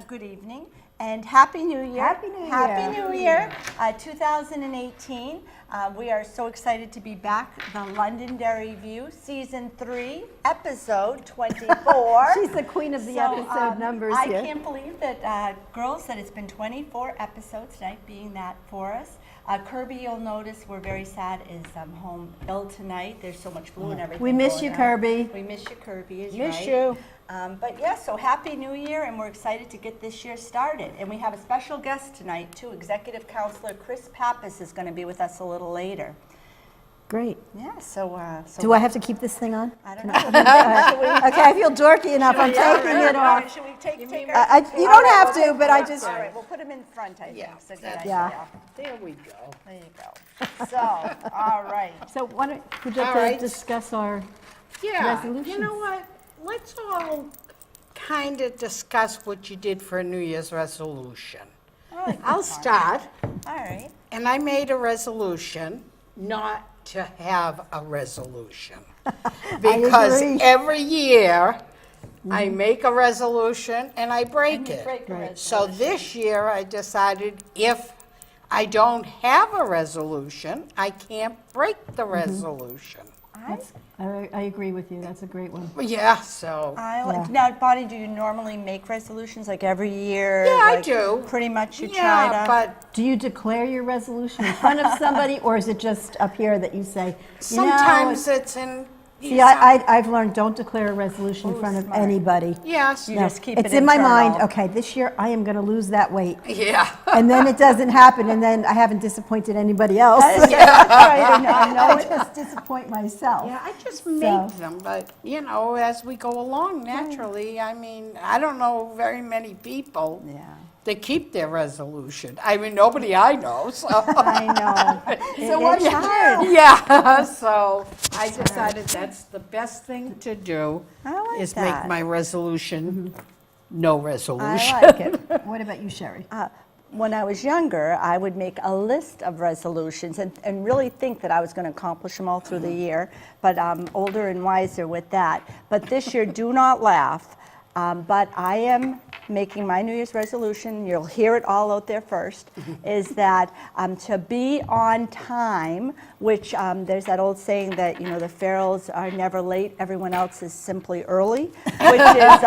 good evening, and Happy New Year. Happy New Year. Happy New Year, 2018. We are so excited to be back. The Londonderry View, Season 3, Episode 24. She's the queen of the episode numbers I here. can't believe that, girls, that it's been 24 episodes tonight being that for us. Kirby, you'll notice, we're very sad, is home ill tonight. There's so much flu and everything. We miss going you, on. Kirby. We miss you, Kirby, is Miss right. you. But yeah, so Happy New Year, and we're excited to get this year started. And we have a special guest tonight, too. Executive Counselor Chris Pappas is going to be with us a little later. Great. Yeah, so Do I have to keep this thing on? I don't know. Okay, I feel dorky enough. I'm taking it off. Should we take You our... don't have to, but I just... All right, we'll put him in front, I think. So good Yeah. idea. There we go. There you go. So, all right. So why don't we just All right. discuss our Yeah, resolutions? you know what? Let's all kind of discuss what you did for a New Year's resolution. I like I'll this one. start, All right. and I made a resolution not to have a resolution. Because agree. every year, I make a resolution and I break it. Break the Right. So this year, I decided if I don't have a resolution, I can't break the resolution. I agree with you. That's a great one. Yeah, so, I like, Yeah. now, Bonnie, do you normally make resolutions like every year? Yeah, I Like, do. Pretty much you yeah, try to. but Do you declare your resolution in front of somebody, or is it just up here that you say, you sometimes know, it's in. see, I've learned don't declare a resolution in Oh, front of smart. anybody. Yes. You No, just keep it it's in my mind, internal. okay, this year I am going to lose that weight. Yeah. And then it doesn't happen, and then I haven't disappointed anybody else. That's right, I know, I know I it. just disappoint myself. Yeah, I just make them, but you know, as we go along naturally, I mean, I don't know very many people Yeah. that keep their resolution. I mean, nobody I know, so. I know. So what do you do? Yeah, so I decided that's the best thing to do, I like is that. make my resolution no resolution. I like it. What about you, Sherry? When I was younger, I would make a list of resolutions and really think that I was going to accomplish them all through the year, but I'm older and wiser with that. But this year, do not laugh, but I am making my New Year's resolution, you'll hear it all out there first, is that to be on time, which there's that old saying that, you know, the pharaohs are never late, everyone else is simply early, which is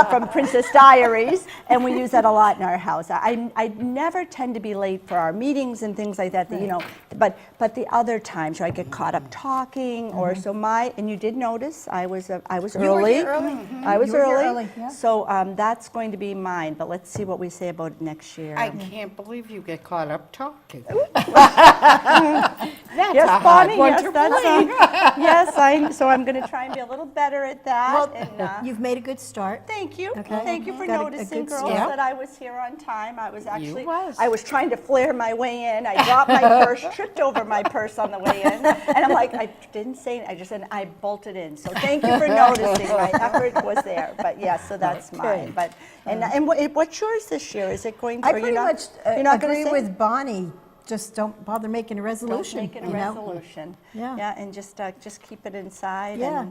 from Princess Diaries, and we use that a lot in our house. I never tend to be late for our meetings and things like that, you know, but the other times, I get caught up talking, or so and you did notice, I was early. here early. I was You were here early. early, yeah. So that's going to be mine, but let's see what we say about it next year. I can't believe you get caught up talking. That's Yes, a hard Bonnie, one yes, to that's believe. so I'm going to try and be a little better at that. Well, and, you've made a good start. thank you. Okay. Thank you for Got a noticing, good girls, start. that I was here on time. I was actually, was. I was trying to flare my way in. I dropped my purse, tripped over my purse on the way in, and I'm like, I didn't say it. I just said I bolted in. So thank you for noticing. My effort was there. But yes, so that's mine. But and what's yours this year? Is it going to? I or pretty you're not, much you're not gonna agree say? with Bonnie. Just don't bother making a resolution. Don't make it a you know? resolution. Yeah. Yeah, and just keep it inside. Yeah.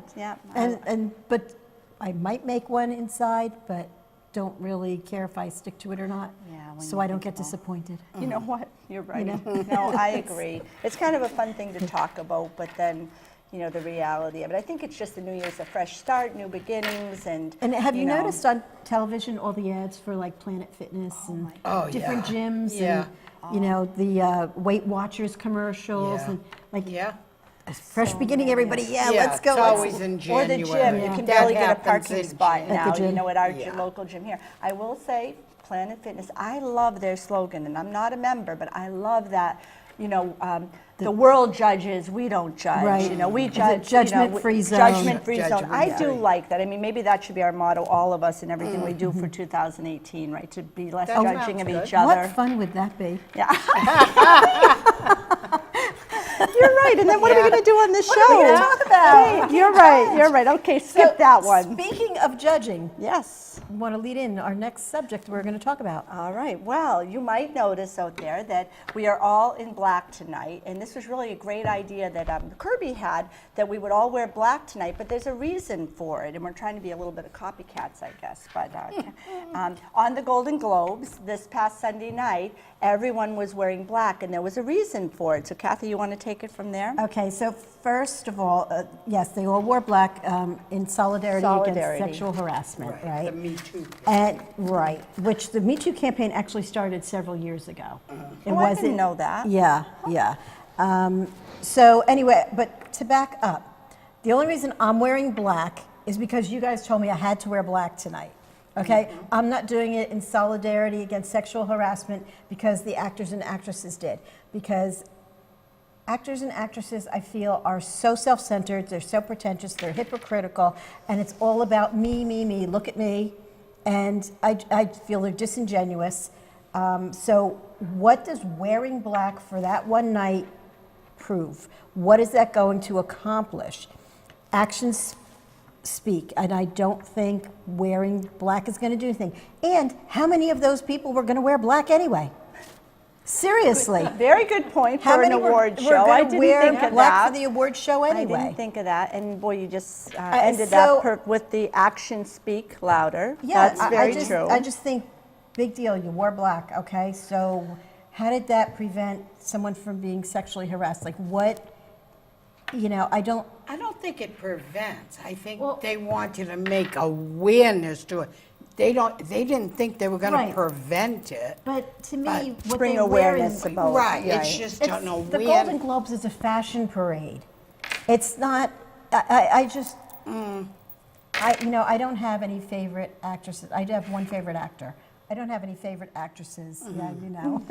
And, yeah. But I might make one inside, but don't really care if I stick to it or not. Yeah, when So you I don't think get disappointed. You know what? You're right. know? No, I agree. It's kind of a fun thing to talk about, but then, you know, the reality of it. I think it's just the New Year's, a fresh start, new beginnings, and. And have you know, noticed on television all the ads for like Planet Fitness and Oh, different yeah. gyms Yeah. and you know the Weight Watchers commercials Yeah. and like Yeah. fresh beginning, everybody. Yeah, Yeah, let's go. it's let's- always in Or the January. gym, you Yeah. can That barely get a happens parking in spot January. now, At the you gym. know, at our Yeah. local gym here. I will say, Planet Fitness, I love their slogan, and I'm not a member, but I love that, you know, the world judges, we don't judge, Right. you know, we It's a judge. judgment-free zone. Judgment-free zone. I do Judgment-free. like that. I mean, maybe that should be our motto, all of us, in everything we do for 2018, right? To be less That judging of sounds each good. other. What fun would that be? Yeah. You're right. And then what are we going to do on this show? are we gonna talk about? Right, You're right. Okay, skip that one. Speaking of judging, Yes. want to lead in our next subject we're going to talk about. All right. Well, you might notice out there that we are all in black tonight, and this was really a great idea that Kirby had, that we would all wear black tonight, but there's a reason for it, and we're trying to be a little bit of copycats, I guess. But on the Golden Globes this past Sunday night, everyone was wearing black, and there was a reason for it. So, Kathy, you want to take it from there? Okay, so first of all, yes, they all wore black in solidarity against sexual harassment, right? The Me Too. And right, which the Me Too campaign actually started several years ago. It I didn't know that. Yeah, yeah. So anyway, but to back up, the only reason I'm wearing black is because you guys told me I had to wear black tonight. Okay, I'm not doing it in solidarity against sexual harassment because the actors and actresses did. Because actors and actresses, I feel, are so self-centered, they're so pretentious, they're hypocritical, and it's all about me, me, me, look at me, and I feel they're disingenuous. So what does wearing black for that one night prove? What is that going to accomplish? Actions speak, and I don't think wearing black is going to do anything. And how many of those people were going to wear black anyway? Seriously. Very good point How for an many award were show. I going to didn't wear think of black that. for the award show anyway? I didn't think of that. And boy, you just ended so- that with the actions speak louder. Yeah, That's very true. I just think, big deal, you wore black, okay? So how did that prevent someone from being sexually harassed? Like what, I don't think it prevents. I think they wanted to make awareness to it. They didn't think they were going Right. to prevent it. but to me, what bring they're awareness wearing, about Right, right. it's just it's, an the awareness. Golden Globes is a fashion parade. It's not, I just, I don't have any favorite actresses. I do have one favorite actor. I don't have any favorite actresses. Yeah, you know.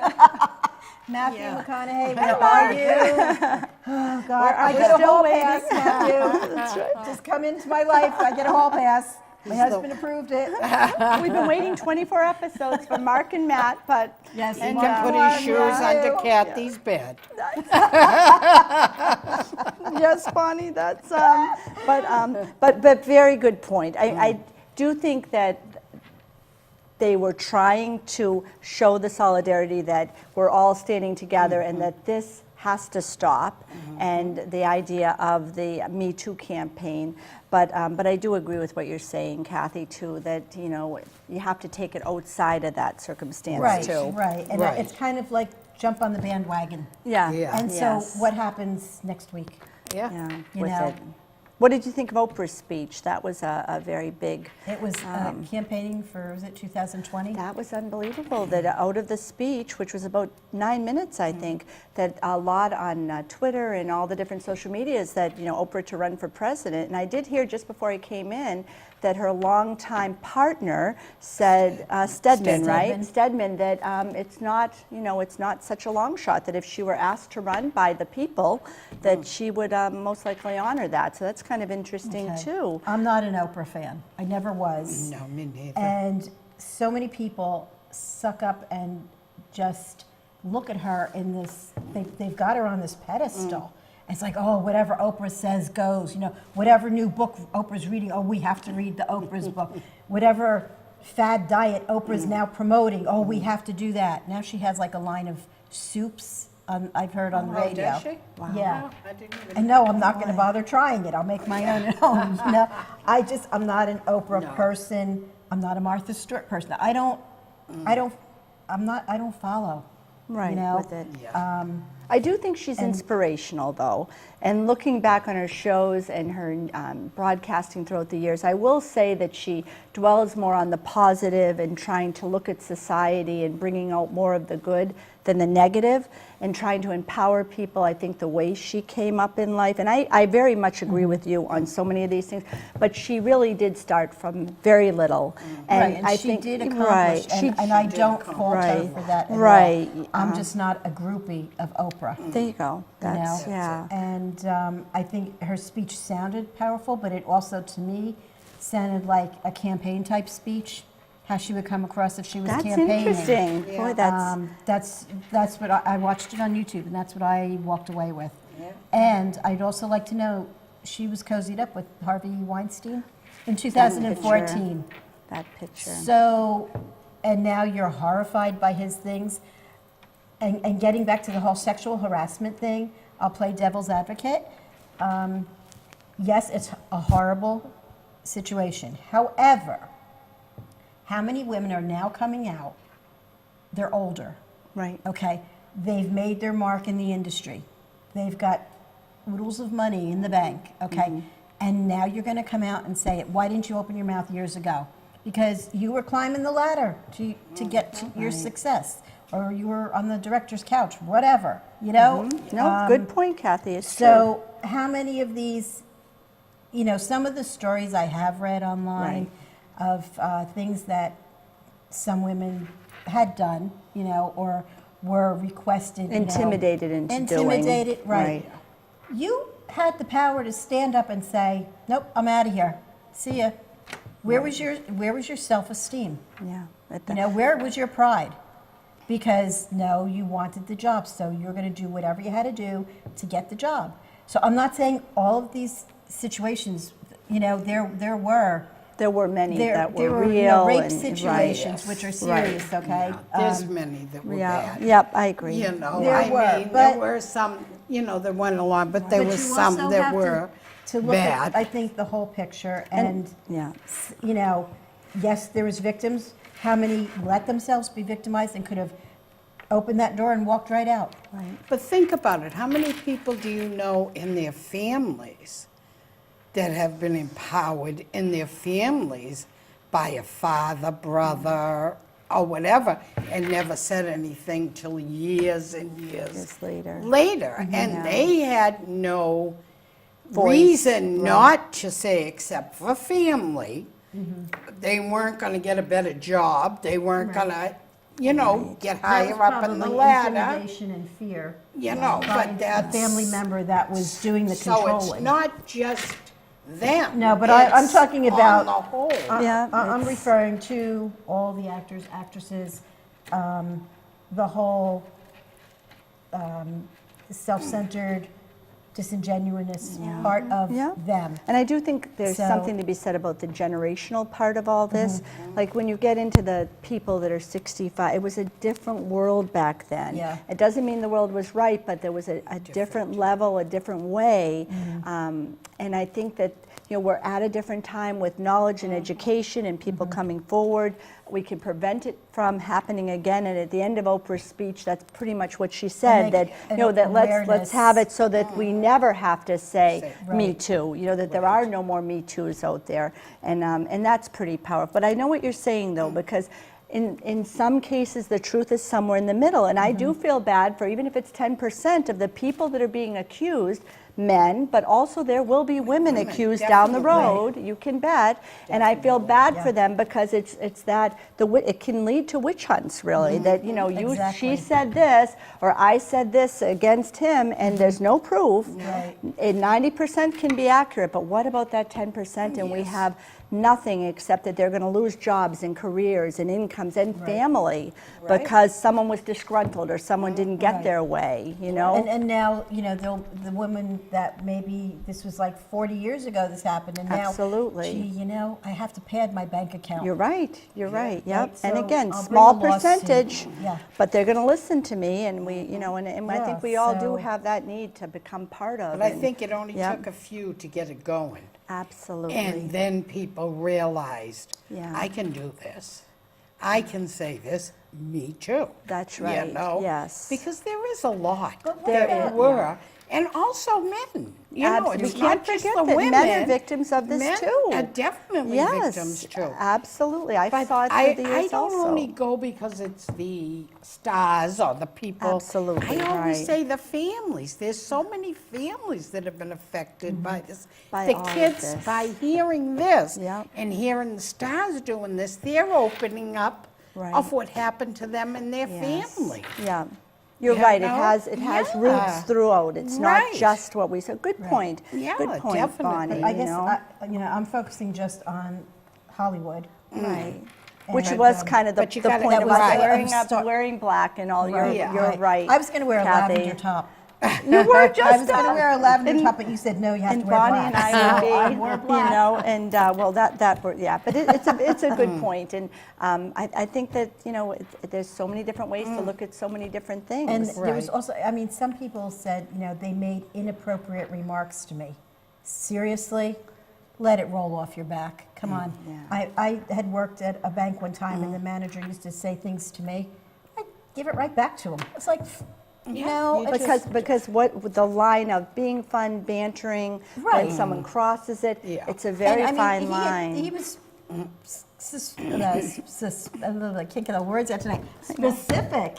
Matthew McConaughey, where are you? Oh, God. I get a hall pass, Matthew. That's right. Just come into my life. I get a hall pass. My husband approved it. We've been waiting 24 episodes for Mark and Matt, but Yes, He and can put Mark, his shoes Matthew. under Kathy's bed. yes, Bonnie, that's but very good point. I do think that they were trying to show the solidarity that we're all standing together and that this has to stop, and the idea of the Me Too campaign. But I do agree with what you're saying, Kathy, too, that you have to take it outside of that circumstance Right, too. right. And Right. it's kind of like jump on the bandwagon. Yeah. Yeah. And Yes. so what happens next week? Yeah. Yeah, You with know. it. What did you think of Oprah's speech? That was a very big. It was campaigning for, was it 2020? That was unbelievable. That out of the speech, which was about 9 minutes, I think, that a lot on Twitter and all the different social medias that Oprah to run for president. And I did hear just before I came in that her longtime partner said, Stedman, right? Stedman, that it's not, it's not such a long shot. That if she were asked to run by the people, that she would most likely honor that. So that's kind of interesting Okay. too. I'm not an Oprah fan. I never was. No, me neither. And so many people suck up and just look at her in this, they've got her on this pedestal. It's like, oh, whatever Oprah says goes. Whatever new book Oprah's reading, oh, we have to read the Oprah's book. Whatever fad diet Oprah's now promoting, oh, we have to do that. Now she has like a line of soups, I've heard on the radio. Does she? Wow. Yeah. I didn't even And no, I'm not going to bother trying it. I'll make my own at home. I'm not an Oprah person. I'm not a Martha Stewart person. I don't follow. Right, with it. Yeah. I do think she's inspirational, though. And looking back on her shows and her broadcasting throughout the years, I will say that she dwells more on the positive and trying to look at society and bringing out more of the good than the negative, and trying to empower people. I think the way she came up in life, and I very much agree with you on so many of these things, but she really did start from very little. And I she think, did accomplish, right, and I don't fault her Right. for that at Right. all. I'm just not a groupie of Oprah. There you go. That's, know? yeah. And I think her speech sounded powerful, but it also, to me, sounded like a campaign-type speech, how she would come across if she was That's campaigning. interesting. Boy, that's That's what I watched it on YouTube, and that's what I walked away with. Yeah. And I'd also like to know, she was cozied up with Harvey Weinstein in 2014. that picture. So, and now you're horrified by his things. And getting back to the whole sexual harassment thing, I'll play devil's advocate. Yes, it's a horrible situation. However, how many women are now coming out? They're older. Right. Okay. They've made their mark in the industry. They've got oodles of money in the bank. Okay. And now you're going to come out and say, why didn't you open your mouth years ago? Because you were climbing the ladder to get to your success, or you were on the director's couch, whatever, you know? No, good point, Kathy. It's So how many of these, you know, some of the stories I have read online of things that some women had done, you know, or were requested, Intimidated you know, into doing. Intimidated, right. You had the power to stand up and say, nope, I'm out of here. See ya. Where was your self-esteem? Yeah. You know, where was your pride? Because no, you wanted the job, so you're going to do whatever you had to do to get the job. So I'm not saying all of these situations, you know, there were many that were there real. You know, rape and, situations, which are serious, okay? There's many that were bad. Yep, I agree. You know, There I were, mean, but- there were some, you know, that went along, but there But were you some also that have were to look bad. at, I think, the whole picture, and Yeah. you know, yes, there was victims. How many let themselves be victimized and could have opened that door and walked right out? Right. But think about it, how many people do you know in their families that have been empowered in their families by a father, brother, or whatever, and never said anything till years and years Years later. and they had no Voice, reason not to say, except for family. They weren't going to get a better job. They weren't going to, you know, get higher up in the ladder. Intimidation and fear. You know, by but a that's family member that was doing the so controlling. it's not just them. No, but I'm It's talking about- on the whole. Yeah, I'm it's- referring to all the actors, actresses, the whole self-centered, disingenuous part of Yeah. them. And I do think there's So- something to be said about the generational part of all this. Like when you get into the people that are 65, it was a different world back then. Yeah. It doesn't mean the world was right, but there was a different level, a different way. And I think that, you know, we're at a different time with knowledge and education and people coming forward. We can prevent it from happening again. And at the end of Oprah's speech, that's pretty much what she said, make that, you know, that let's awareness. have it so that we never have to say Me Right. Too. You know, that there are no more Me Too's out there. And that's pretty powerful. But I know what you're saying, though, because in some cases, the truth is somewhere in the middle. And I do feel bad for, even if it's 10% of the people that are being accused, men, but also there will be women accused down the road, you can bet. And I feel bad for them because it's that, it can lead to witch hunts, really. That, you know, Exactly. she said this, or I said this against him, and there's no proof. Right. And 90% can be accurate, but what about that 10%? And we have nothing except that they're going to lose jobs and careers and incomes and family because someone was disgruntled or someone didn't get their way, you know? And now, you know, the woman that maybe this was like 40 years ago this happened, and now, Absolutely. gee, you know, I have to pad my bank account. You're right, yep. Right, And so again, I'll bring small a lawsuit. percentage, Yeah. but they're going to listen to me, and we, you know, and I think we all do so- have that need to become part of. But I and- think it only Yep. took a few to get it going. Absolutely. And then people realized, Yeah. I can do this. I can say this. Me too. That's You right, know? yes. Because there is a lot. There There is, were. And also men. You know, We it's can't not just forget the that women. men are victims of this Men too. are definitely Yes, victims too. absolutely. I But saw it I through the years don't also. only go because it's the stars or the people. Absolutely, I always right. say the families. There's so many families that have been affected by this. By the all of kids, this. by hearing this Yep. and hearing the stars doing this, they're opening up Right. of what happened to them and their Yes. family. Yeah. You're You right. know? It has Yeah. roots throughout. It's not Right. just what we said. Good point. Yeah, Good point, definitely. Bonnie. I you guess, know? you know, I'm focusing just on Hollywood. Right. And, Which was um, kind of the but you the gotta point get about right. wearing black and all. You're right. I was going to wear a Kathy. lavender top. You were just I was going to wear a lavender top, but you said no, you have to and wear Bonnie black. and I So I would wore be, black. you know, and well, yeah, but it's a good point, and I think that there's so many different ways to look at so many different things. And there was Right. also, I mean, some people said, they made inappropriate remarks to me. Seriously, let it roll off your back. Come on. Yeah. I had worked at a bank one time, and the manager used to say things to me. I give it right back to him. It's like, no, it Because what the line of being fun, bantering, Right. when someone crosses it, Yeah. it's a very and, I mean, fine line. He was, I can't get the words out tonight, specific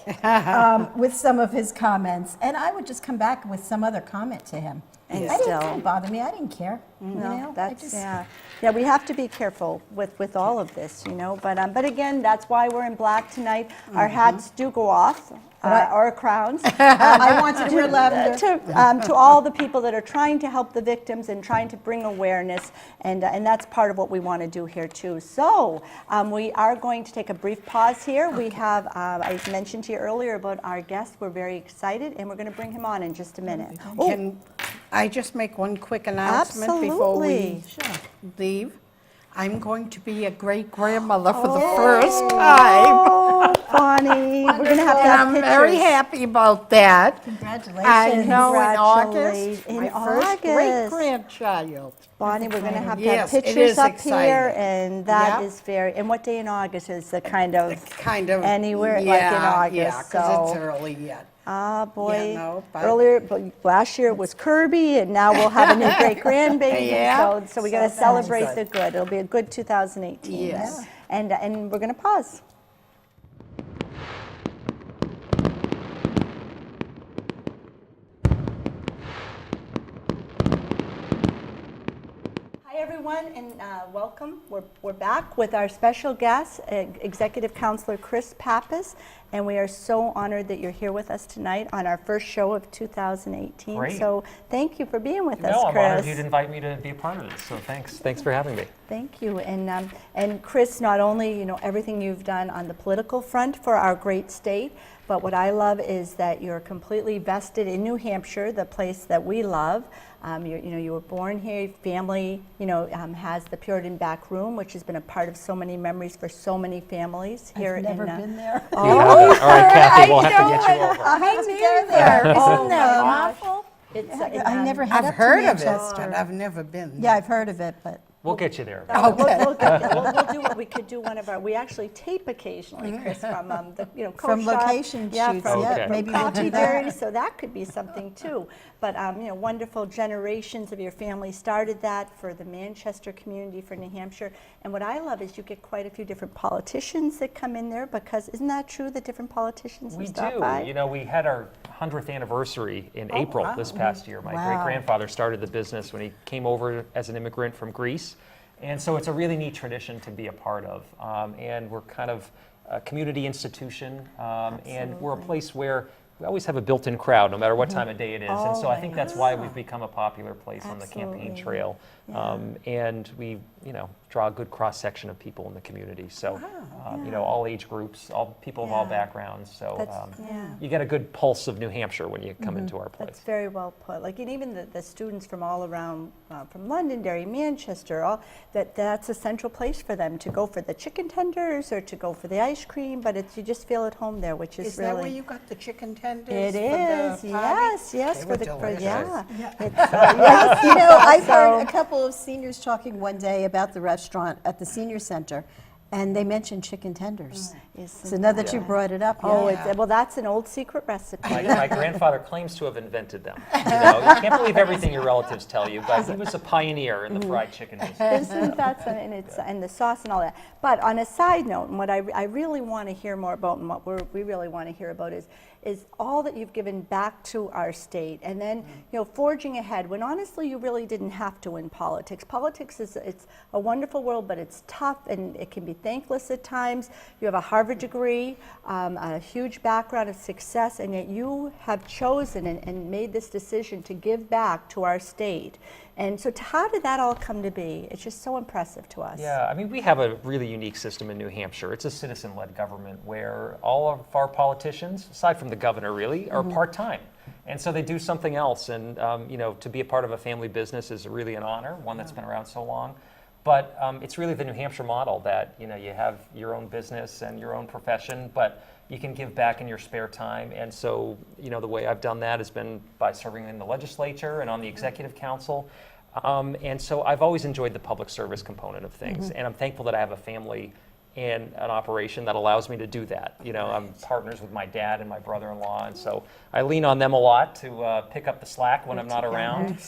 with some of his comments. And I would just come back with some other comment to him. And I still- didn't bother me. I didn't care. No, I that's just- yeah. We have to be careful with all of this, But again, that's why we're in black tonight. Our hats do go off, our crowns. I wanted to wear lavender. To all the people that are trying to help the victims and trying to bring awareness, and that's part of what we want to do here too. So we are going to take a brief pause here. We have, I mentioned to you earlier about our guest. We're very excited, and we're going to bring him on in just a minute. Can I just make one quick announcement before we Absolutely. leave? I'm going to be a great-grandmother for the first time. Oh, Bonnie, we're going to have to And have I'm pictures. very happy about that. Congratulations. I know, in Congratulate- August, in my first August. great-grandchild. Bonnie, we're going to have Yes, it pictures is up exciting. here, and that Yep. is very. And what day in August is the kind of Kind of. anywhere like in August? Yeah, because it's so early yet. boy, no, but- earlier but last year it was Kirby, and now we'll have a new great grandbaby. Yeah. So we got to celebrate the good. It'll be a good 2018. Yes. And we're going to pause. Hi, everyone, and welcome. We're back with our special guest, Executive Counselor Chris Pappas, and we are so honored that you're here with us tonight on our first show of 2018. Great. So thank you for being with us, No, I'm Chris. honored you'd invite me to be a part of this. So thanks for having me. Thank you, and Chris, not only everything you've done on the political front for our great state, but what I love is that you're completely vested in New Hampshire, the place that we love. You were born here. Your family, has the Puritan back room, which has been a part of so many memories for so many families here. I've never in, been there. You haven't? All right, Kathy, we'll have to get you over. I have to go there. Oh, that my gosh. It's, I never had I've up heard to of it, Manchester. but I've never been. Yeah, I've heard of it, but We'll get you there. We'll do what we could do. We actually tape occasionally, Chris, from the From co-shop. location yeah, shoots, from, yeah, from maybe we'll Coffee do that. Berry, so that could be something too. But wonderful generations of your family started that for the Manchester community for New Hampshire. And what I love is you get quite a few different politicians that come in there, because isn't that true that different politicians We have stopped do. by? We had our 100th anniversary in April this past year. My great-grandfather started the business when he came over as an immigrant from Greece. And so it's a really neat tradition to be a part of. And we're kind of a community institution. And we're a place where we always have a built-in crowd, no matter what time of day it is. And so I think that's why we've become a popular place on the campaign Absolutely. trail. And we, draw a good cross-section of people in the community. So, all age groups, all people of all Yeah. backgrounds. So That's- yeah. you get a good pulse of New Hampshire when you come into our place. That's very well put. Like, and even the students from all around, from Londonderry, Manchester, that's a central place for them to go for the chicken tenders or to go for the ice cream. But you just feel at home there, which is, Is really. that where you got the chicken tenders? It for is, the party? yes, They were yeah. delicious. It's, Yes, I So- heard a couple of seniors talking one day about the restaurant at the senior center, and they mentioned chicken tenders. So now that you brought it up, Oh, yeah. well, that's an old secret recipe. My grandfather claims to have invented them. You can't believe everything your relatives tell you, but he was a pioneer in the fried chicken business. Isn't that and the sauce and all that. But on a side note, and what I really want to hear more about, and what we really want to hear about is all that you've given back to our state, and then forging ahead when honestly you really didn't have to in politics. Politics it's a wonderful world, but it's tough and it can be thankless at times. You have a Harvard degree, a huge background of success, and yet you have chosen and made this decision to give back to our state. And so how did that all come to be? It's just so impressive to us. Yeah, we have a really unique system in New Hampshire. It's a citizen-led government where all of our politicians, aside from the governor really, are part-time. And so they do something else. And, to be a part of a family business is really an honor, one that's been around so long. But it's really the New Hampshire model that, you have your own business and your own profession, but you can give back in your spare time. And so, the way I've done that has been by serving in the legislature and on the executive council. And so I've always enjoyed the public service component of things. And I'm thankful that I have a family and an operation that allows me to do that. I'm partners with my dad and my brother-in-law, and so I lean on them a lot to pick up the slack when I'm not around.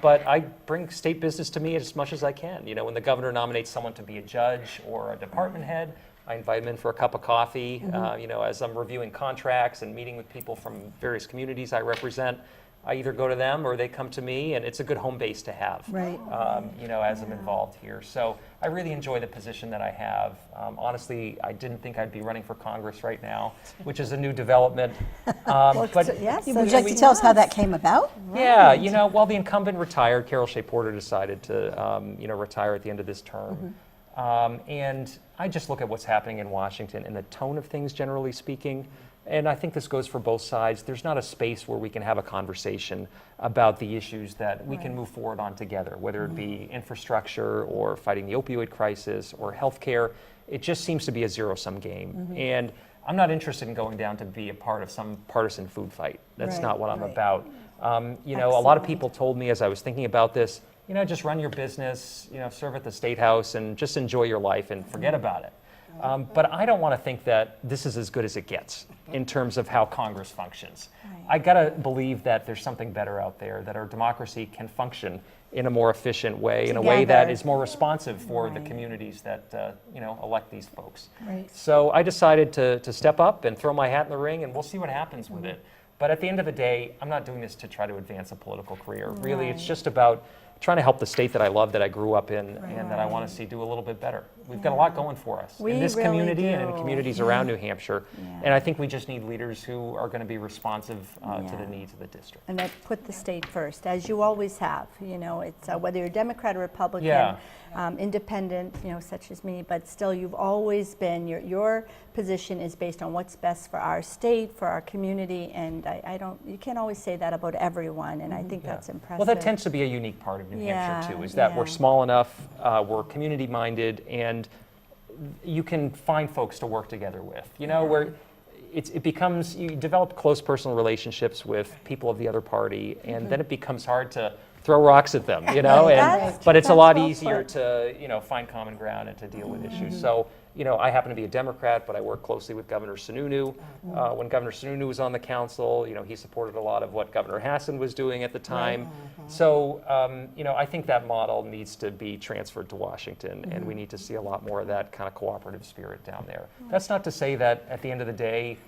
But I bring state business to me as much as I can. When the governor nominates someone to be a judge or a department head, I invite them in for a cup of coffee. As I'm reviewing contracts and meeting with people from various communities I represent, I either go to them or they come to me, and it's a good home base to have, Right. As I'm involved here. So I really enjoy the position that I have. Honestly, I didn't think I'd be running for Congress right now, which is a new development. But Yes. Would you like to tell us how that came about? yeah, while the incumbent retired, Carol Shea Porter decided to, retire at the end of this term. And I just look at what's happening in Washington and the tone of things, generally speaking. And I think this goes for both sides. There's not a space where we can have a conversation about the issues that we can move forward on together, whether it be infrastructure or fighting the opioid crisis or healthcare. It just seems to be a zero-sum game. And I'm not interested in going down to be a part of some partisan food fight. That's Right, not what I'm right. about. A lot of people told me as I was thinking about this, just run your business, serve at the State House and just enjoy your life and forget about it. But I don't want to think that this is as good as it gets in terms of how Congress functions. I got to believe that there's something better out there, that our democracy can function in a more efficient way, in a way that Together. is more responsive for the communities that, elect these folks. Right. So I decided to step up and throw my hat in the ring, and we'll see what happens with it. But at the end of the day, I'm not doing this to try to advance a political career. Really, it's just about trying to help the state that I love, that I grew up in, and that I want to see do a little bit better. We've got a lot going for us We in this really community and in do. communities around New Hampshire. Yeah. And I think we just need leaders who are going to be responsive to Yeah. the needs of the district. And that put the state first, as you always have. It's whether you're Democrat or Republican, Yeah. independent, such as me, but still you've always been, your position is based on what's best for our state, for our community, and you can't always say that about everyone, and I think that's impressive. Well, that tends to be a unique part of New Hampshire, too, is that we're yeah. small enough, we're community-minded, and you can find folks to work together with. Where it becomes, you develop close personal relationships with people of the other party, and then it becomes hard to throw rocks at them, but it's a lot well easier put. to, find common ground and to deal with issues. So, I happen to be a Democrat, but I work closely with Governor Sununu. When Governor Sununu was on the council, he supported a lot of what Governor Hassan was doing at the time. So, I think that model needs to be transferred to Washington, and we need to see a lot more of that kind of cooperative spirit down there. That's not to say that at the end of the day,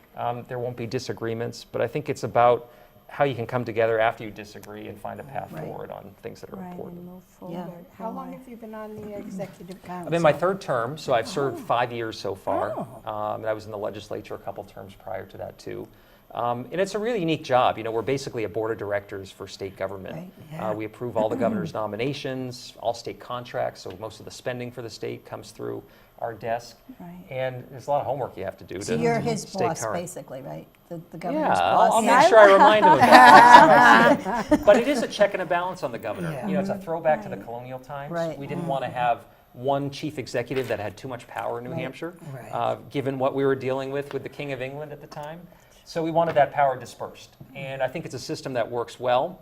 there won't be disagreements, but I think it's about how you can come together after you disagree and find a path forward on things that are Right, important. and move Yeah. forward. How long have you been on the executive council? I'm in my third term, so I've served 5 years so far. And I was in the legislature a couple terms prior to that, too. And it's a really unique job. We're basically a board of directors for state government. Right. Yeah. We approve all the governor's nominations, all state contracts, so most of the spending for the state comes through our desk. Right. And there's a lot of homework you have to do So to you're his stay boss, current. basically, right? The Yeah, governor's I'll boss. make sure I remind him of that. But it is a check and a balance on the governor. Yeah. It's a throwback to the colonial times. Right. We didn't want to have one chief executive that had too much power in New Hampshire, Right. given what we were dealing with the King of England at the time. So we wanted that power dispersed. And I think it's a system that works well.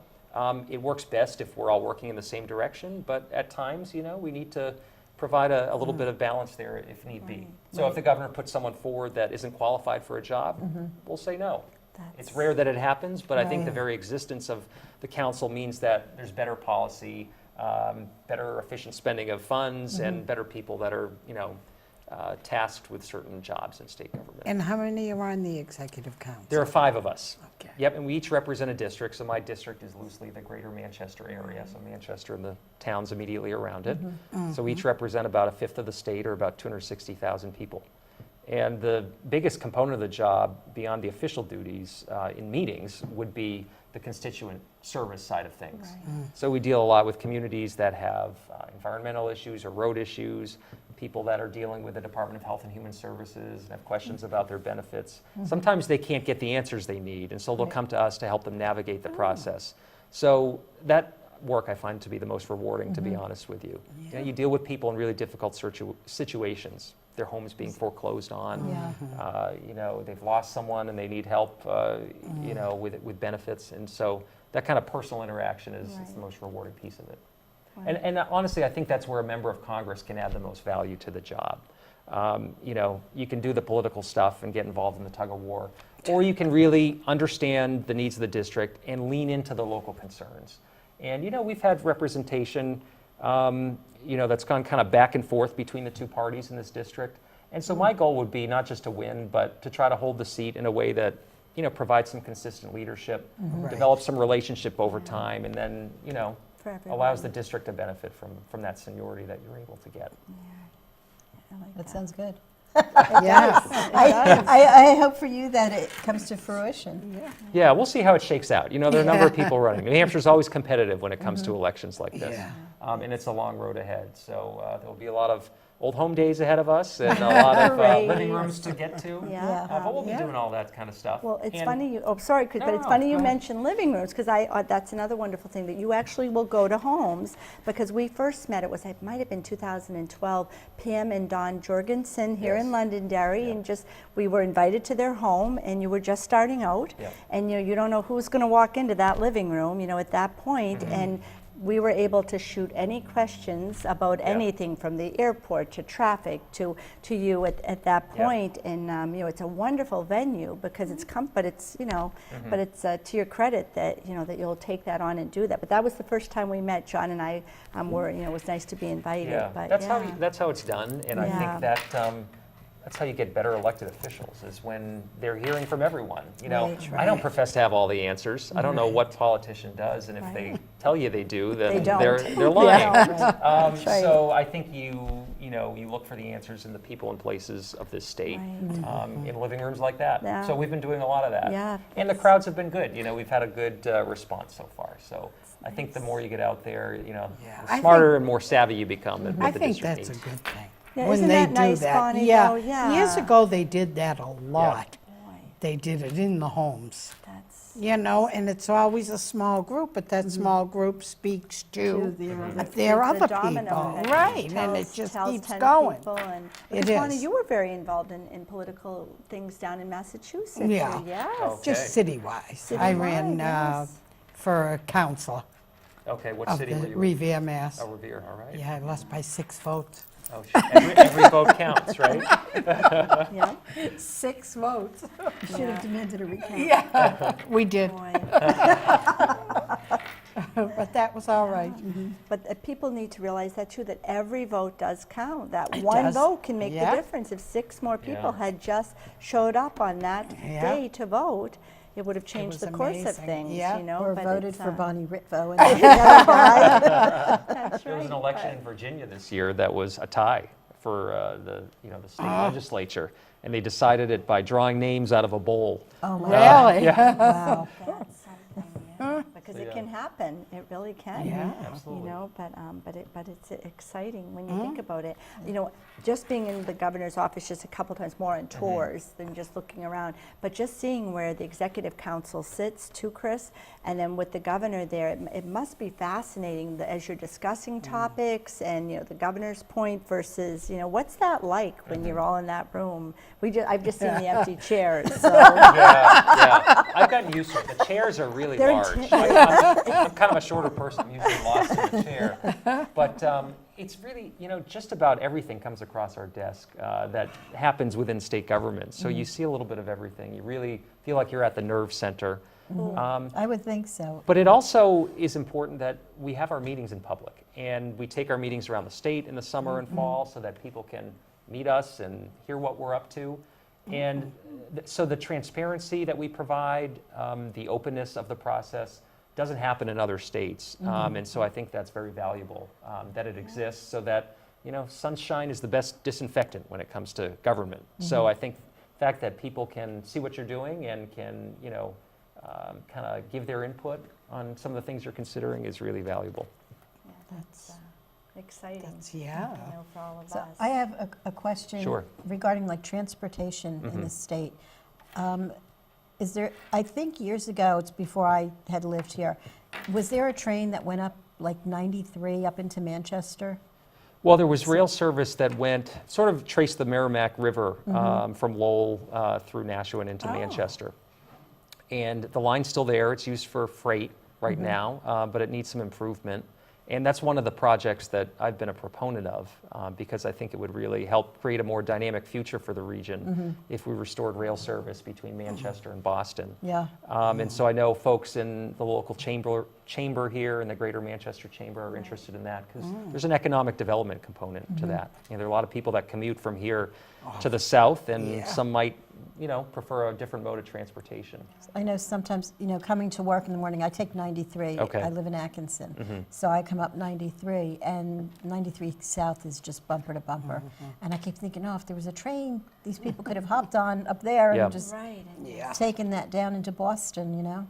It works best if we're all working in the same direction, but at times, we need to provide a little bit of balance there if need be. So if the governor puts someone forward that isn't qualified for a job, we'll say no. It's rare that it happens, but I think the very existence of the council means that there's better policy, better efficient spending of funds, and better people that are, tasked with certain jobs in state government. And how many are on the executive council? There are 5 of us. Okay. Yep, and we each represent a district. So my district is loosely the greater Manchester area, so Manchester and the towns immediately around it. So we each represent about a fifth of the state, or about 260,000 people. And the biggest component of the job, beyond the official duties in meetings, would be the constituent service side of things. So we deal a lot with communities that have environmental issues or road issues, people that are dealing with the Department of Health and Human Services and have questions about their benefits. Sometimes they can't get the answers they need, and so they'll come to us to help them navigate the process. So that work I find to be the most rewarding, to be honest with you. You know, you deal with people in really difficult situations. Their homes being foreclosed on. You know, they've lost someone and they need help, you know, with benefits. And so that kind of personal interaction is the most rewarding piece of it. And honestly, I think that's where a member of Congress can add the most value to the job. You know, you can do the political stuff and get involved in the tug of war, or you can really understand the needs of the district and lean into the local concerns. And, you know, we've had representation, you know, that's gone kind of back and forth between the two parties in this district. And so my goal would be not just to win, but to try to hold the seat in a way that, you know, provides some consistent leadership, develops some relationship over time, and then, you know, allows the district to benefit from that seniority that you're able to get. That sounds good. Yes. I hope for you that it comes to fruition. Yeah, we'll see how it shakes out. You know, there are a number of people running. New Hampshire's always competitive when it comes to elections like this. And it's a long road ahead. So there'll be a lot of old home days ahead of us and a lot of living rooms to get to. But we'll be doing all that kind of stuff. Well, it's And- funny you, oh, sorry, Chris, but No, it's no, funny go you ahead. mentioned living rooms, because that's another wonderful thing, that you actually will go to homes, because we first met, it might have been 2012, Pam and Don Jorgensen here in Londonderry, and we were invited to their home, and you were just starting out, and you don't know who's gonna walk into that living room, you know, at that point, and we were able to shoot any questions about anything from the airport to traffic to you at that point. And you know, it's a wonderful venue because it's but it's, you know, but it's to your credit that, you know, that you'll take that on and do that. But that was the first time we met. John and I were, you know, it was nice to be invited. Yeah, But that's how it's done, and I think that that's how you get better elected officials, is when they're hearing from everyone. You know, I don't profess to have all the answers. I don't know what politician does, and if they tell you they do, then They don't. they're lying. right. So I think you look for the answers in the people and places of this state, in living rooms like that. Yeah. So we've been doing a lot of that. Yeah, And the crowds have been good. You know, we've had a good response so far. So I think the more you get out there, you know, the I smarter and more savvy you become with I the think district that's needs. a good thing. Yeah, when isn't they that do nice, that. Bonnie, Yeah. though? Yeah. Years ago, they did that a lot. Boy, They did it in the homes. that's You know, and it's always a small group, but that small group speaks to their the other domino people. effect. Right, and it just tells keeps 10 going. people, and It because, Bonnie, is. you were very involved in political things down in Massachusetts. Yeah. Yes. Okay. Just city-wise. I ran yes. for council Okay, what of city were the you in? Revere, Mass. Oh, Revere, all right. Yeah, I lost by 6 votes. Oh, every vote counts, right? Yeah. 6 votes. You should have demanded a recount. Yeah, we did, Boy. but that was all right. But people need to realize that too, that every vote does count. That one does. vote can make Yeah. the difference. If 6 more people Yeah. had just showed up on that Yeah. day to vote, it would have changed was the course of amazing. things, Yeah. you know. Or but voted it's, for Bonnie Ritvo. And That's There was an right. election in Virginia this year that was a tie for the state legislature, and they decided it by drawing names out of a bowl. oh my Really? wow. That's something, yeah. Because it can happen. It really can. Yeah. Absolutely. You know, but it's exciting when you think about it. You know, just being in the governor's office just a couple times more on tours than just looking around, but just seeing where the executive council sits too, Chris, and then with the governor there, it must be fascinating as you're discussing topics and, you know, the governor's point versus, you know, what's that like when you're all in that room? I've just seen the empty chairs, so. Yeah. I've gotten used to it. The chairs are really They're large. I'm kind of a shorter person, I'm usually lost in a chair. But it's really, you know, just about everything comes across our desk that happens within state government. So you see a little bit of everything. You really feel like you're at the nerve center. I would think so. But it also is important that we have our meetings in public, and we take our meetings around the state in the summer and fall so that people can meet us and hear what we're up to. And so the transparency that we provide, the openness of the process doesn't happen in other states. And so I think that's very valuable that it exists, so that, you know, sunshine is the best disinfectant when it comes to government. So I think the fact that people can see what you're doing and can, you know, kind of give their input on some of the things you're considering is really valuable. Yeah, that's exciting. Yeah. You know, for all of So us. I have a question Sure. regarding like transportation in the state. Is there, I think years ago, it's before I had lived here, was there a train that went up like 93 up into Manchester? Well, there was rail service that went, sort of traced the Merrimack River from Lowell through Nashua and into Manchester. And the line's still there. It's used for freight right now, but it needs some improvement. And that's one of the projects that I've been a proponent of because I think it would really help create a more dynamic future for the region if we restored rail service between Manchester and Boston. Yeah. And so I know folks in the local chamber here in the Greater Manchester Chamber are interested in that because there's an economic development component to that. You know, there are a lot of people that commute from here to the south, and some might, you know, prefer a different mode of transportation. I know sometimes, you know, coming to work in the morning, I take 93. Okay. I live in Atkinson. So I come up 93, and 93 South is just bumper to bumper. And I keep thinking, oh, if there was a train, these people could have hopped on up there Yeah. and just Right. And taken that down into Boston, you know?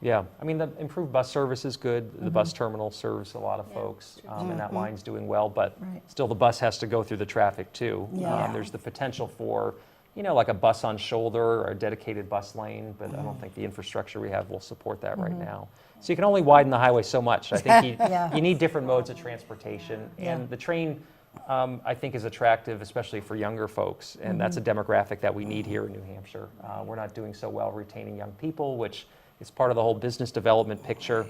Yeah, I mean, the improved bus service is good. The bus terminal serves a lot of folks, and that line's doing well, but Right. still the bus has to go through the traffic too. Yeah. There's the potential for, you know, like a bus on shoulder or a dedicated bus lane, but I don't think the infrastructure we have will support that right now. So you can only widen the highway so much. I think Yeah. you need different modes of transportation, and the train, I think, is attractive, especially for younger folks, and that's a demographic that we need here in New Hampshire. We're not doing so well retaining young people, which is part of the whole business development picture,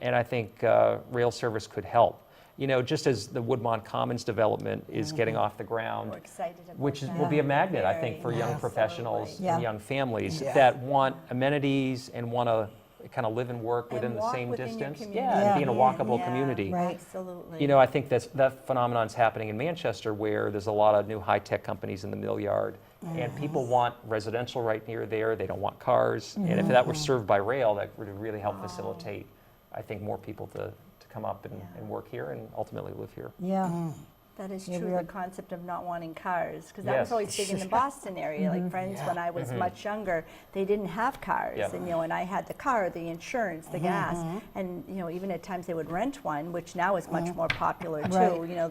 and I think rail service could help. You know, just as the Woodmont Commons development is getting off the ground, we're excited about which that. will be a magnet, I think, Very, for young absolutely. professionals Yeah. and young families Yeah. that want amenities and want to kind of live and work And within the walk same within your distance. community. Yeah, and be in a Yeah, walkable yeah, community. Right. Absolutely. You know, I think that phenomenon's happening in Manchester where there's a lot of new high-tech companies in the mill yard, and people want residential right near there. They don't want cars. And if that were served by rail, that would really help facilitate, I think, more people to come up and work here and ultimately live here. Yeah. That is Yeah, true, we the are- concept of not wanting cars, because that was Yes. always big in the Boston area. Like friends, when I was much younger, they didn't have cars, Yeah. and you know, and I had the car, the insurance, the gas, and you know, even at times they would rent one, which now is much more popular too. Right. You know,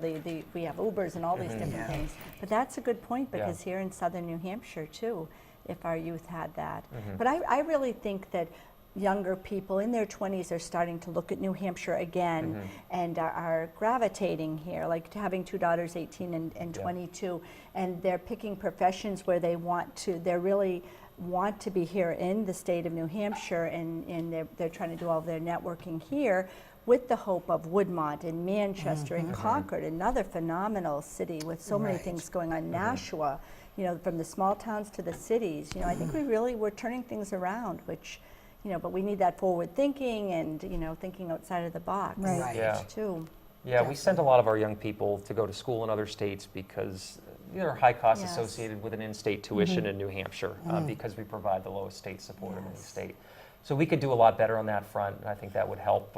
we have Ubers and all these different things. But that's a good point because here in southern New Hampshire too, if our youth had that. But I really think that younger people in their 20s are starting to look at New Hampshire again and are gravitating here, like having two daughters, 18 and 22, and they're picking professions where they really want to be here in the state of New Hampshire, and they're trying to do all of their networking here with the hope of Woodmont and Manchester and Concord, another phenomenal city with so many things going on, Nashua, you know, from the small towns to the cities. You know, I think we're turning things around, which, you know, but we need that forward thinking and, you know, thinking outside of the box. Right. Yeah. Too. Yeah, we send a lot of our young people to go to school in other states because there are high costs Yes. associated with an in-state tuition in New Hampshire because we provide the lowest state support in any state. So we could do a lot better on that front, and I think that would help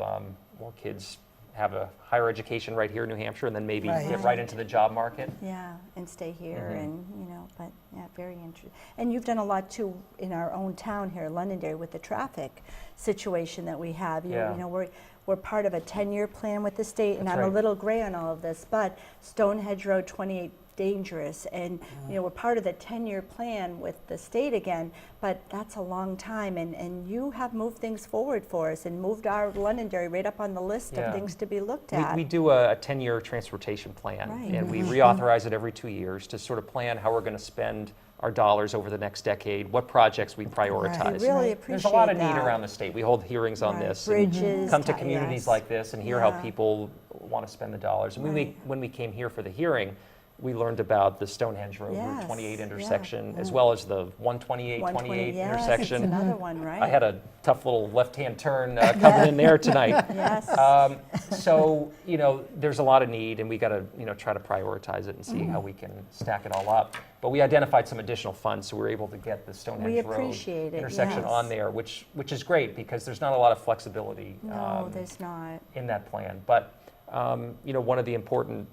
more kids have a higher education right here in New Hampshire and then maybe Right. get right into the job market. Yeah, and stay here and, you know, but yeah, very interesting. And you've done a lot too in our own town here, Londonderry, with the traffic situation that we have. Yeah. You know, we're part of a 10-year plan with the state, and That's I'm a right. little gray on all of this, but Stonehenge Road 28 dangerous, and you know, we're part of the 10-year plan with the state again, but that's a long time, and you have moved things forward for us and moved our Londonderry right up on the list Yeah. of things to be looked at. We do a 10-year transportation plan, Right. and we reauthorize it every 2 years to sort of plan how we're going to spend our dollars over the next decade, what projects we prioritize. We really There's a lot of appreciate need that. around the state. We hold hearings on Right. this. and Bridges, come to ti- communities yes. like this and hear how Yeah. people want to spend the dollars. And Right. when we came here for the hearing, we learned about the Stonehenge Road Yes, Route 28 yeah. intersection, as well as the 128, 28 yes, intersection. it's another one, right? I had a tough little left-hand turn coming in there tonight. Yes. So, you know, there's a lot of need, and we got to, you know, try to prioritize it and see how we can stack it all up. But we identified some additional funds, so we were able to get the Stonehenge Road appreciate it, intersection yes. on there, which is great because there's not a lot of flexibility No, there's not. in that plan. But, you know, one of the important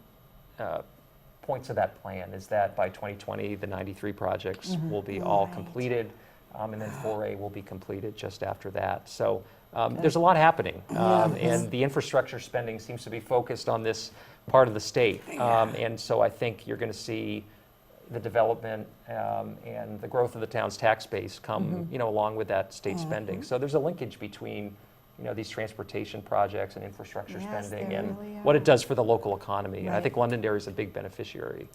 points of that plan is that by 2020, the 93 projects will be all completed. and then 4A will be completed just after that. So there's a lot happening, and the infrastructure spending seems to be focused on this part of the state. And so I think you're going to see the development and the growth of the town's tax base come, along with that state spending. So there's a linkage between, these transportation projects and infrastructure Yes, spending there and really what are. it does for the local economy. And I Right. think Londonderry is a big beneficiary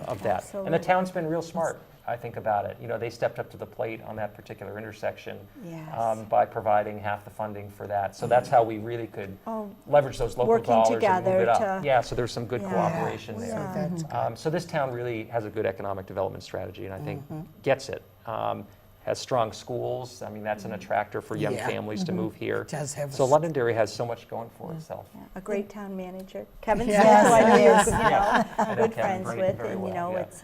of that. Absolutely. And the town's been real smart, I think, about it. They stepped up to the plate on that particular intersection Yes. by providing half the funding for that. So that's how we really could leverage those local Working dollars and move together it up. to- Yeah, so there's some good Yeah. cooperation So there. that's So this town really has a good economic development strategy, and I think gets it. Has strong schools. I mean, that's an attractor for young Yeah. families to move here. It does have a So Londonderry has so much going for itself. A great town manager. Kevin Yes, Smith, who I know yes. you're I know good Kevin friends very- with, very and well, yeah. it's,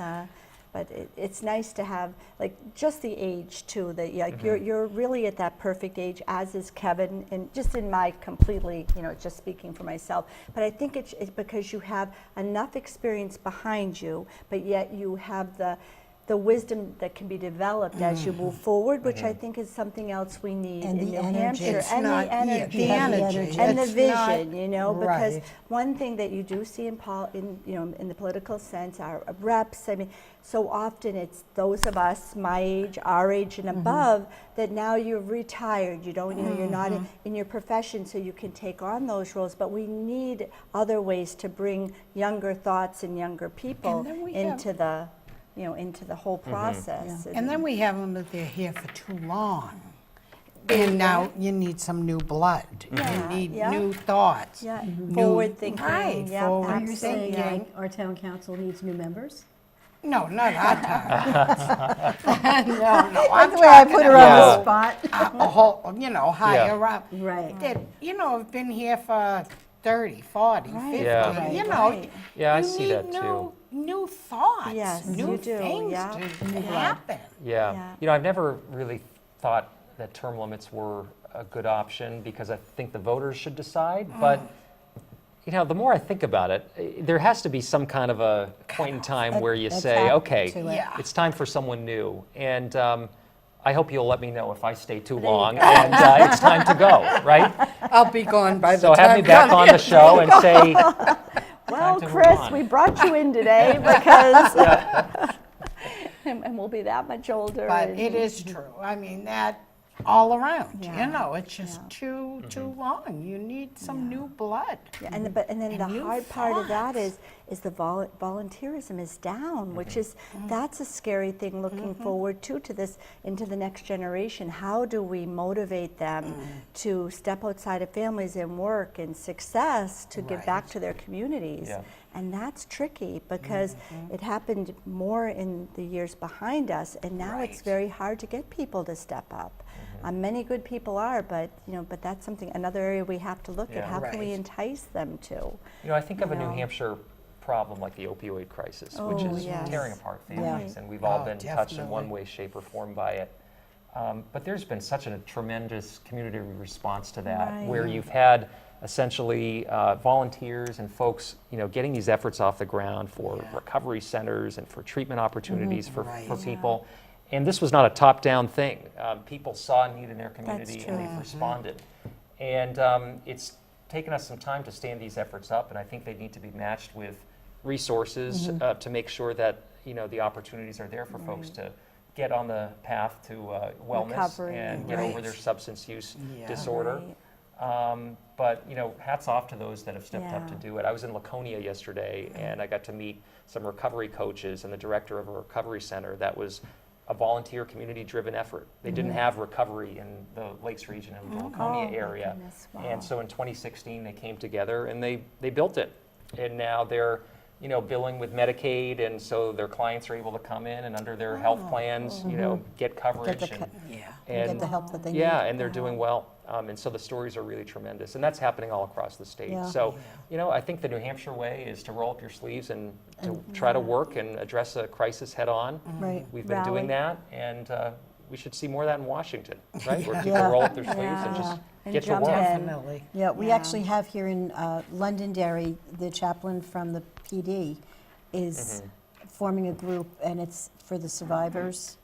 but it's nice to have, like, just the age too, that like you're really at that perfect age, as is Kevin, and just in my completely, just speaking for myself. But I think it's because you have enough experience behind you, but yet you have the wisdom that can be developed as you move forward, which I think is something else we need And in the New energy. Hampshire, It's and not- the yeah, energy, the energy. and the It's vision, not- because right. one thing that you do see in the political sense are reps. I mean, so often it's those of us my age, our age, and above that now you're retired. You don't, you're not in your profession, so you can take on those roles. But we need other ways to bring younger thoughts and younger people And then we have- into the, into the whole process. And then we have them that they're here for too long. And now you need some new blood. Yeah, You need yeah. new thoughts. yeah, new- forward thinking. Right, yeah, forward Are you saying absolutely. our town council needs new members? No, not our time. No, I'm That's the way I put her on Yeah. the spot. a whole, higher up. Right. That, have been here for 30, 40, 50. Yeah. You know, Right. Yeah, I you see need that too. New thoughts, Yes, new you do, things yeah. to happen. Yeah. Yeah. I've never really thought that term limits were a good option because I think the voters should decide. But, the more I think about it, there has to be some kind of a point in time where you a say, cap okay, to it. Yeah. it's time for someone new. And I hope you'll let me know if I stay too long and it's time to go, right? I'll be gone by the So time. have me back on the show and say, Well, to move Chris, on. we brought you in today because, and we'll be that much older. But and- it is true. I mean, that all around, Yeah. it's just too long. You need some new blood. Yeah, and then the new hard part of that thoughts. is the volunteerism is down, which is that's a scary thing looking forward to this into the next generation. How do we motivate them to step outside of families and work and success to give back Right. to their communities? Yeah. And that's tricky because it happened more in the years behind us, and now it's Right. very hard to get people to step up. Many good people are, but but that's another area we have to look Yeah. at. How can we Right. entice them to? I think of a You New know. Hampshire problem like the opioid crisis, which Oh, is yes. tearing apart Yeah. families, and we've all Oh, been touched in one definitely. way, shape, or form by it. But there's been such a tremendous community response to that, Right. where you've had essentially volunteers and folks, getting these efforts off the ground for recovery centers and for treatment opportunities for Right. people. And this was not a top-down thing. People saw a need in their community true. and they've responded. And it's taken us some time to stand these efforts up, and I think they need to be matched with resources to make sure that the opportunities are there for folks to get on the path to wellness Recovery. and get over Right. their substance use Yeah. disorder. Right. But hats off to those that have stepped up to Yeah. do it. I was in Laconia yesterday, and I got to meet some recovery coaches and the director of a recovery center that was a volunteer community-driven effort. They didn't have recovery in the Lakes region and the Laconia Oh, my area. goodness, And wow. so in 2016, they came together and they built it. And now they're billing with Medicaid, and so their clients are able to come in and under their health plans, get coverage. Get the and, co- Yeah. Get the help that they need. yeah, and they're doing well. And so the stories are really tremendous. And that's happening all across the state. Yeah. So, I think the New Hampshire way is to roll up your sleeves and to try to work and address a crisis head on. Right. We've been doing Rally. that, and we should see more of that in Washington, right? Where people Yeah. roll up their sleeves and Yeah. just And get to jump work. in. Definitely. Yeah, we Yeah. actually have here in Londonderry, the chaplain from the PD is forming a group, and it's for the survivors.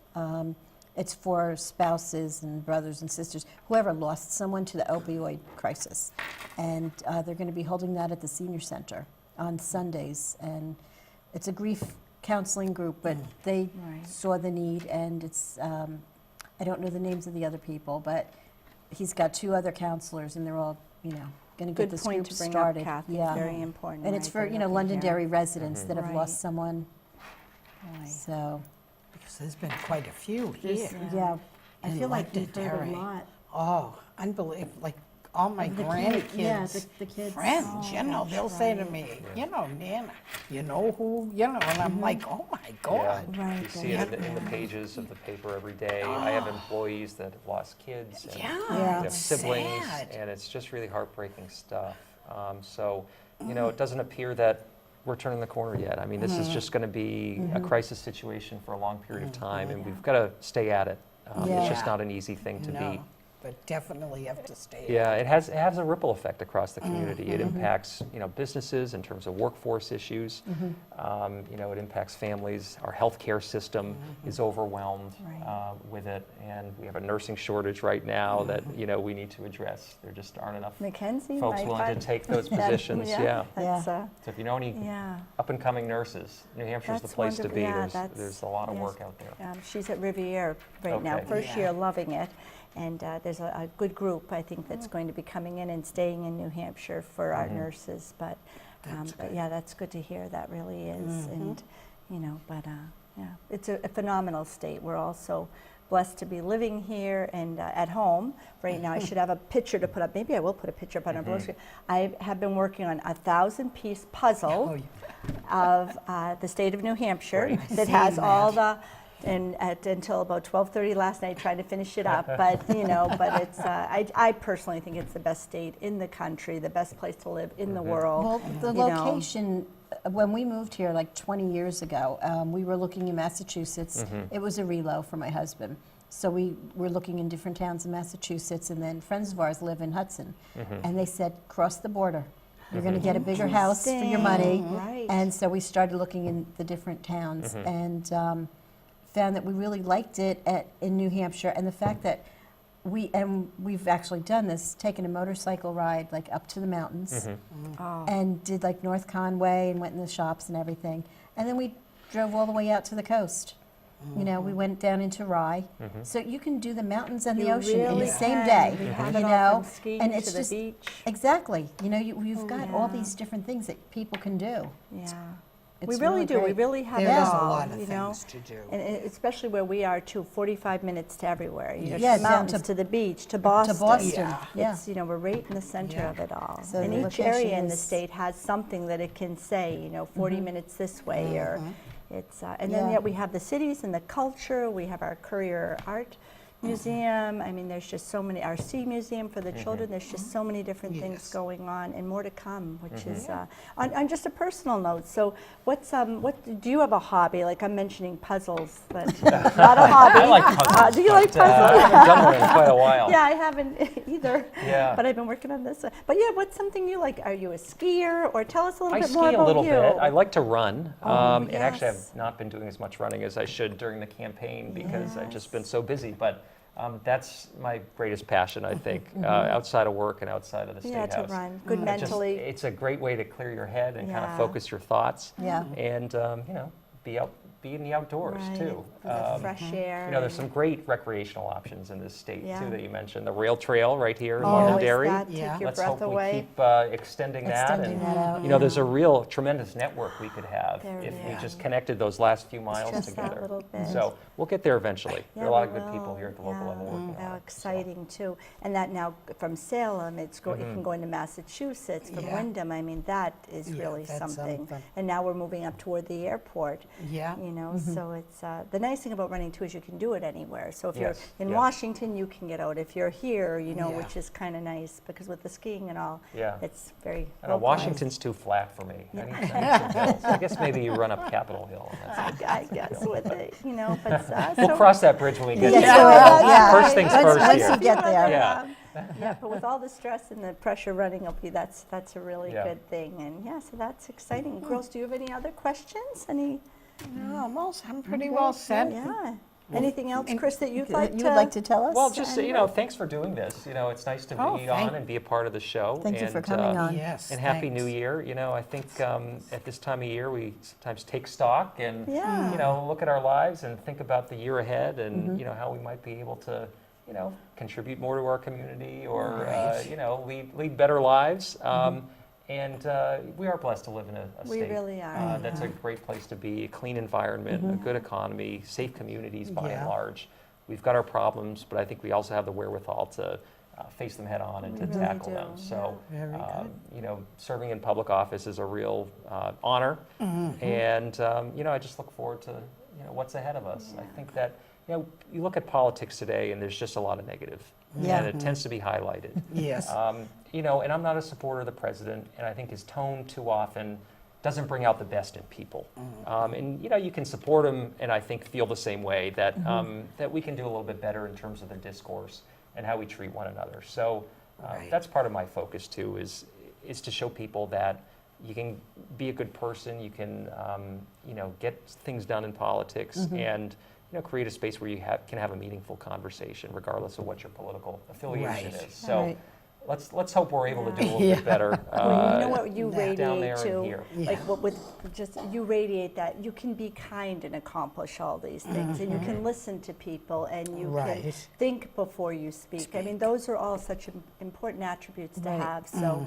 It's for spouses and brothers and sisters, whoever lost someone to the opioid crisis. And they're going to be holding that at the senior center on Sundays. And it's a grief counseling group, but they saw the need, and it's, I don't know the names of the other people, but he's got 2 other counselors, and they're all, you know, going to get Good this point group to bring started. up, Kathy. Yeah. Very important. And it's right, for, they're you know, looking here. Londonderry residents that have Right. lost someone. Right. So, Because there's been quite a few here. yeah. I in feel like we've heard Londonderry. a lot. Oh, unbelievable. Like all my Of the grandkids, kid- yeah, the kids. friends, you know, they'll say to me, you know, Nana, you know who, you know, and I'm like, oh my God. Yeah. You see it in the pages of the paper every day. I have employees that have lost kids and Yeah, Yeah. they have it's siblings, sad. and it's just really heartbreaking stuff. So, you know, it doesn't appear that we're turning the corner yet. I mean, this is just going to be a crisis situation for a long period of time, and we've got to stay at it. It's just Yeah. not an easy thing to No, beat. but definitely have to stay. Yeah, it has a ripple effect across the community. It impacts, you know, businesses in terms of workforce issues. You know, it impacts families. Our healthcare system is overwhelmed with it, and we have a nursing shortage right now that, you know, we need to address. There just aren't enough Mackenzie, folks my willing to friend. take those positions. Yeah. That's, So if you know any yeah. up and coming nurses, New Hampshire's the That's place to wonderful. be. Yeah, There's a lot of yes. work out there. She's at Riviera right now, Okay. first Yeah. year, loving it. And there's a good group, I think, that's going to be coming in and staying in New Hampshire for our nurses. But yeah, that's good to hear. That really is. And, you know, but yeah, it's a phenomenal state. We're also blessed to be living here and at home right now. I should have a picture to put up. Maybe I will put a picture up on our blog screen. I have been working on a 1,000-piece puzzle of the state of New Hampshire Great. that has all the, and until about 12:30 last night trying to finish it up, but you know, but it's, I personally think it's the best state in the country, the best place to live in the world. Well, the you know. location, when we moved here like 20 years ago, we were looking in Massachusetts. It was a relo for my husband. So we were looking in different towns in Massachusetts, and then friends of ours live in Hudson. And they said, cross the border. You're going to get a bigger house for your money. Right. And so we started looking in the different towns and found that we really liked it in New Hampshire. And the fact that we've actually done this, taken a motorcycle ride like up to the mountains and did like North Conway and went in the shops and everything. And then we drove all the way out to the coast. You know, we went down into Rye. So you can do the mountains and the You ocean in the really same can. day. We have You it all know, from skiing and to it's the just beach. exactly. You know, you've got all yeah. these different things that people can do. Yeah. It's We really do. We great. really have There it is a all, lot of you know? things to do. And especially where we are too, 45 minutes to everywhere. You know, Yeah, to the down mountains, to- to the beach, to Boston. Boston, yeah. It's, you know, we're right in the center Yeah. of it all. So and the each area location in the is- state has something that it can say, you know, 40 minutes this way, or it's, and then Yeah. yet we have the cities and the culture. We have our Courier Art Museum. I mean, there's just so many, our Sea Museum for the children. There's just so many different things Yes. going on, and more to come, which is, on just a personal note. So what do you have a hobby? Like I'm mentioning puzzles, but not a hobby. I like puzzles. Do you like but, I puzzles? haven't done one in quite a while. Yeah, I haven't either. Yeah. But I've been working on this. But yeah, what's something you like? Are you a skier? Or tell us a little I bit ski more about a little you. bit. I like to run. And actually, yes. I've not been doing as much running as I should during the campaign because I've just been so busy. But that's my greatest passion, I think, outside of work and outside of the State Yeah, to House. run. Good It just- mentally. it's a great way to clear your head and kind Yeah. of focus your thoughts. Yeah. And, you know, be in the outdoors, Right. too. The fresh air. You know, there's some great recreational options in this state, Yeah. too, that you mentioned. The rail trail right here in Oh, Londonderry. is that take Yeah. your Let's breath hope away? we keep extending that. Extending that out, You know, there's a real tremendous network we could have There if we is. just connected those last few miles just that together. little bit. So we'll get there eventually. Yeah, There are a lot we of good people will. here at the local Yeah. level working How on it. exciting too. And that now from Salem, it can go into Massachusetts, from Yeah. Wyndham. I mean, that is Yeah, really that's something. something. And now we're moving up toward the airport. Yeah. You know, so it's the nice thing about running too is you can do it anywhere. So if you're Yes, in yeah. Washington, you can get out. If you're here, you know, Yeah. which is kind of nice because with the skiing and all, Yeah. it's very. I know well-planned. Washington's too flat for me. I need some hills. I guess maybe you run up Capitol Hill. And that's I guess with it, you know, but We'll so- cross that bridge when we get Yeah, there. so, yeah. First things first Once here. you get there. Yeah. Yeah, but with all the stress and the pressure running up, that's a really Yeah. good thing. And yeah, so that's exciting. Girls, do you have any other questions? Any? No, I'm pretty well set. Yeah. Anything else, Chris, that you'd like to? You would like to tell us? Well, just thanks for doing this. It's nice to be on and be a part of the show. Thank you for and, coming on. Yes, And Happy thanks. New Year. I think at this time of year we sometimes take stock and look at our lives and think about the year ahead and how we might be able to contribute more to our community or lead better lives. And we are blessed to live in a We state really are. that's a great place to be, a clean environment, a good economy, safe communities by and large. We've got our problems, but I think we also have the wherewithal to face them head on and to really tackle do, them. So, Very serving in public office is a real honor, and I just look forward to what's ahead of us. I think that you look at politics today, and there's just a lot of negative, and it tends to be highlighted. Yes. And I'm not a supporter of the president, and I think his tone too often doesn't bring out the best in people. And you can support him, and I think feel the same way that that we can do a little bit better in terms of the discourse and how we treat one another. So that's part of my focus too, is to show people that you can be a good person, you can get things done in politics, and create a space where you can have a meaningful conversation, regardless of what your political affiliation is. So. Right. Let's hope we're able to do a little bit better. Well, you know what you down there radiate and too, here. like what with just you radiate that you can be kind and accomplish all these things, and you can listen to people, and you can Right. think before you speak. I mean, those are all such important attributes to have. So,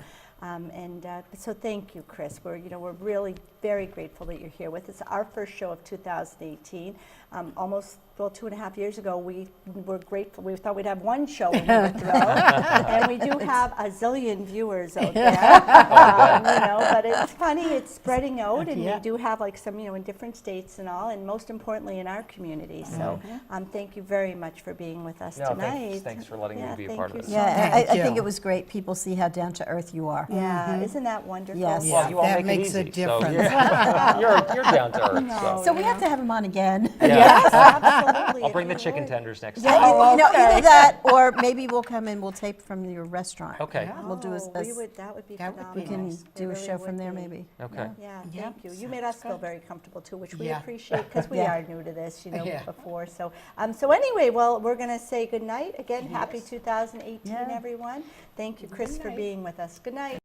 so thank you, Chris. We're really very grateful that you're here with us. Our first show of 2018, almost 2.5 years ago, we were grateful. We thought we'd have one show and we were thrilled, and we do have a zillion viewers out there. But it's funny, it's spreading out, and we do have like some, in different states and all, and most importantly in our community. So, thank you very much for being with us tonight. Thanks for letting me be a thank part you of this. so Yeah, much. I think it was great. People see how down to earth you are. Yeah, isn't that wonderful? Yes. Well, you all That make makes it a easy, so difference. you're down to earth. No, So we have to have him on again. Yes, absolutely. I'll if bring the you chicken would. tenders next Yeah, time. either that, or maybe we'll come and we'll tape from your restaurant. Okay. We'll do That would be That would phenomenal. be we can nice. do a It show really from would there, be. maybe. Okay. Yeah, Yep, thank you. You sounds made us feel good. very comfortable too, which we Yeah. appreciate because we Yeah. are new to this, Yeah. before. So, so anyway, well, we're going to say good night again. Happy 2018, Yeah. everyone. Thank you, Chris, for being with us. Good night.